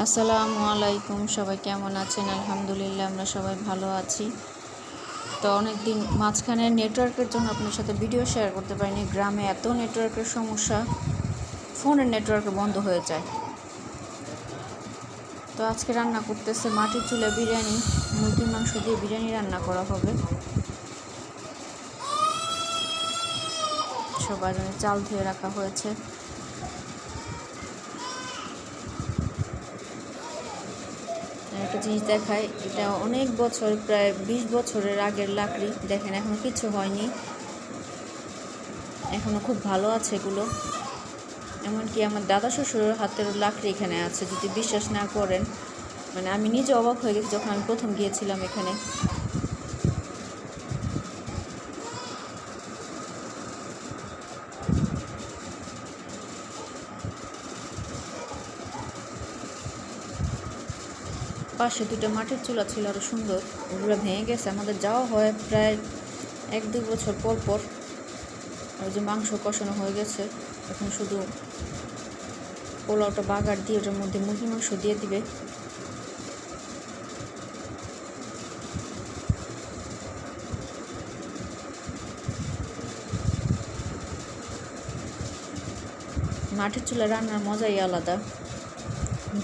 আসসালামু আলাইকুম, সবাই কেমন আছেন? আলহামদুলিল্লাহ আমরা সবাই ভালো আছি। তো অনেক দিন মাঝখানে নেটওয়ার্কের জন্য আপনার সাথে ভিডিও শেয়ার করতে পারিনি। গ্রামে এত নেটওয়ার্কের সমস্যা, ফোনের নেটওয়ার্ক বন্ধ হয়ে যায়। তো আজকে রান্না করতেছে মাটির চুলে বিরিয়ানি, মুরগির মাংস দিয়ে বিরিয়ানি রান্না করা হবে। সবার জন্য চাল ধুয়ে রাখা হয়েছে। একটা জিনিস দেখায়, এটা অনেক বছর, প্রায় 20 বছরের আগের লাকড়ি। দেখেন এখনো কিছু হয়নি, এখনো খুব ভালো আছে এগুলো। এমনকি আমার দাদা শ্বশুরের হাতের লাকড়ি এখানে আছে। যদি বিশ্বাস না করেন, মানে আমি নিজে অবাক হয়ে গেছি যখন আমি প্রথম গিয়েছিলাম এখানে। পাশে দুটো মাটির চুলা ছিল, আরও সুন্দর। ওগুলো ভেঙে গেছে। আমাদের যাওয়া হয় প্রায় 1-2 বছর পর পর। ওই যে মাংস কষানো হয়ে গেছে, এখন শুধু পোলাওটা বাগার দিয়ে ওটার মধ্যে মুরগি মাংস দিয়ে দিবে। মাটির চুলা রান্নার মজাই আলাদা।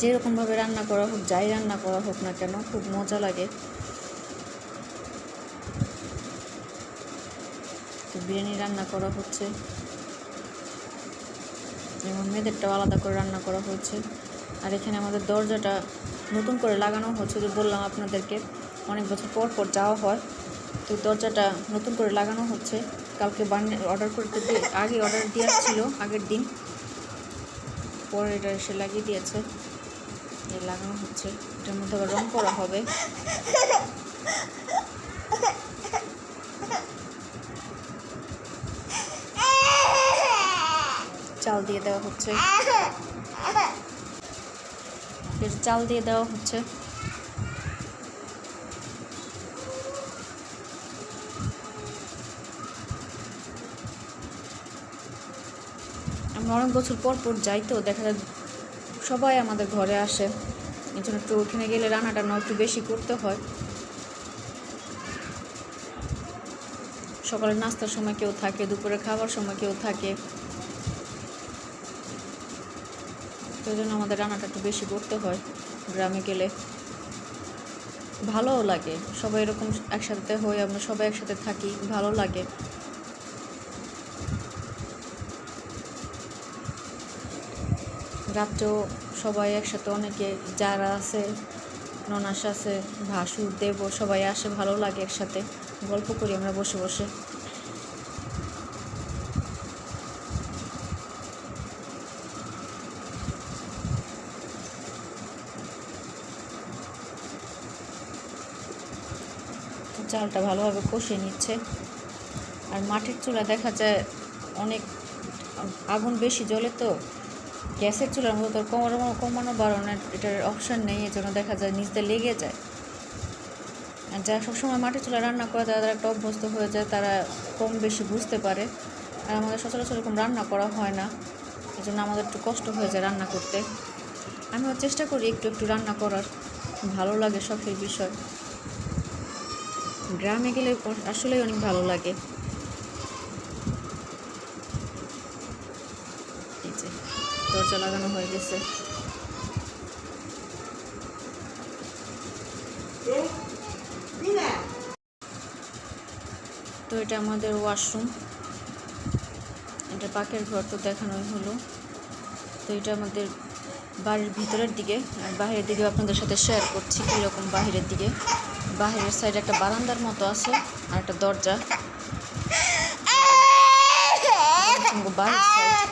যেরকমভাবে রান্না করা হোক, যাই রান্না করা হোক না কেন, খুব মজা লাগে। তো বিরিয়ানি রান্না করা হচ্ছে এবং মেয়েদেরটাও আলাদা করে রান্না করা হচ্ছে। আর এখানে আমাদের দরজাটা নতুন করে লাগানো হচ্ছে। যে বললাম আপনাদেরকে, অনেক বছর পর পর যাওয়া হয়, তো দরজাটা নতুন করে লাগানো হচ্ছে। কালকে অর্ডার করতে আগে অর্ডার দিয়ে আসছিল আগের দিন, পরে এটা এসে লাগিয়ে দিয়েছে। এই লাগানো হচ্ছে, এটার মধ্যে আবার রং করা হবে। চাল দিয়ে দেওয়া হচ্ছে, চাল দিয়ে দেওয়া হচ্ছে। আমরা অনেক বছর পর পর যাই, তো দেখা যায় সবাই আমাদের ঘরে আসে। এই জন্য একটু ওখানে গেলে রান্নাটা একটু বেশি করতে হয়। সকালের নাস্তার সময় কেউ থাকে, দুপুরে খাবার সময় কেউ থাকে, তো এই জন্য আমাদের রান্নাটা একটু বেশি করতে হয়। গ্রামে গেলে ভালোও লাগে, সবাই এরকম একসাথে হই, আমরা সবাই একসাথে থাকি, ভালো লাগে। রাত্রেও সবাই একসাথে, অনেকে যারা আছে, ননাস আছে, ভাসুর, দেব, সবাই আসে, ভালো লাগে। একসাথে গল্প করি আমরা বসে বসে। চালটা ভালোভাবে কষিয়ে নিচ্ছে। আর মাটির চুলা দেখা যায় অনেক আগুন বেশি জ্বলে, তো গ্যাসের চুলার মতো তো কমানো বাড়ানোর এটার অপশান নেই। এজন্য দেখা যায় নিচে লেগে যায়। আর যারা সবসময় মাটির চুলা রান্না করে, তারা একটা অভ্যস্ত হয়ে যায়, তারা কম বেশি বুঝতে পারে। আর আমাদের সচরাচর এরকম রান্না করা হয় না, এই জন্য আমাদের একটু কষ্ট হয়ে যায় রান্না করতে। আমিও চেষ্টা করি একটু একটু রান্না করার, ভালো লাগে, শখের বিষয়। গ্রামে গেলে আসলেই অনেক ভালো লাগে। এই যে দরজা লাগানো হয়ে গেছে। তো এটা আমাদের ওয়াশরুম, এটা পাকের ঘর তো দেখানোই হলো। তো এটা আমাদের বাড়ির ভিতরের দিকে, আর বাহিরের দিকে আপনাদের সাথে শেয়ার করছি কীরকম। বাহিরের দিকে, বাহিরের সাইডে একটা বারান্দার মতো আছে আর একটা দরজা। বাহির সাইড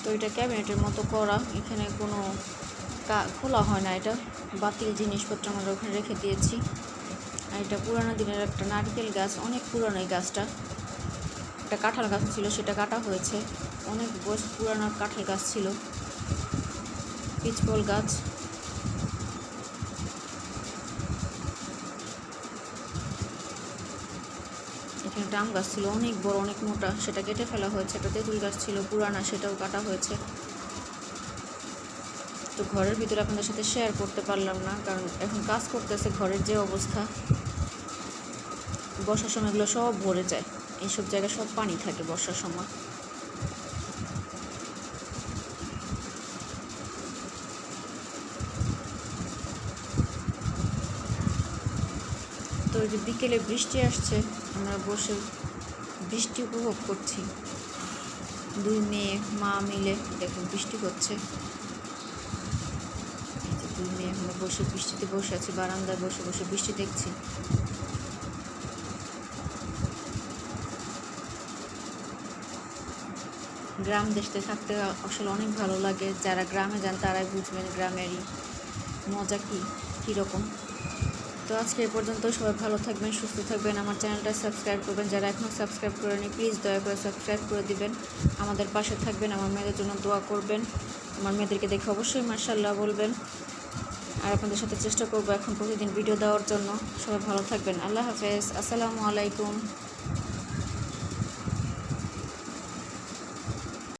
তো এটা ক্যাবিনেটের মতো করা, এখানে কোনো খোলা হয় না। এটা বাতিল জিনিসপত্র আমরা ওখানে রেখে দিয়েছি। আর এটা পুরানো দিনের একটা নারকেল গাছ, অনেক পুরানো এই গাছটা। একটা কাঁঠাল গাছ ছিল, সেটা কাটা হয়েছে। অনেক পুরানো কাঁঠাল গাছ ছিল, পিচকল গাছ। এখানে একটা আম গাছ ছিল অনেক বড়, অনেক মোটা, সেটা কেটে ফেলা হয়েছে। একটা তেঁতুল গাছ ছিল পুরানা, সেটাও কাটা হয়েছে। তো ঘরের ভিতরে আপনাদের সাথে শেয়ার করতে পারলাম না, কারণ এখন কাজ করতেছে, ঘরের যে অবস্থা, বর্ষার সময় এগুলো সব ভরে যায়, এইসব জায়গায় সব পানি থাকে বর্ষার সময়। তো যে বিকেলে বৃষ্টি আসছে, আমরা বসে বৃষ্টি উপভোগ করছি। 2 মেয়ে মা মিলে দেখুন বৃষ্টি হচ্ছে। 2 মেয়ে আমরা বসে বৃষ্টিতে বসে আছি, বারান্দায় বসে বসে বৃষ্টি দেখছি। গ্রাম দেশে থাকতে আসলে অনেক ভালো লাগে। যারা গ্রামে যান তারাই বুঝবেন গ্রামেরই মজা কীরকম। তো আজকে এ পর্যন্ত। সবাই ভালো থাকবেন, সুস্থ থাকবেন। আমার চ্যানেলটা সাবস্ক্রাইব করবেন, যারা এখনও সাবস্ক্রাইব করেনি প্লিজ দয়া করে সাবস্ক্রাইব করে দিবেন। আমাদের পাশে থাকবেন, আমার মেয়েদের জন্য দোয়া করবেন। আমার মেয়েদেরকে দেখে অবশ্যই মাশাআল্লাহ বলবেন। আর আপনাদের সাথে চেষ্টা করবো এখন প্রতিদিন ভিডিও দেওয়ার জন্য। সবাই ভালো থাকবেন। আল্লাহ হাফেজ। আসসালামু আলাইকুম।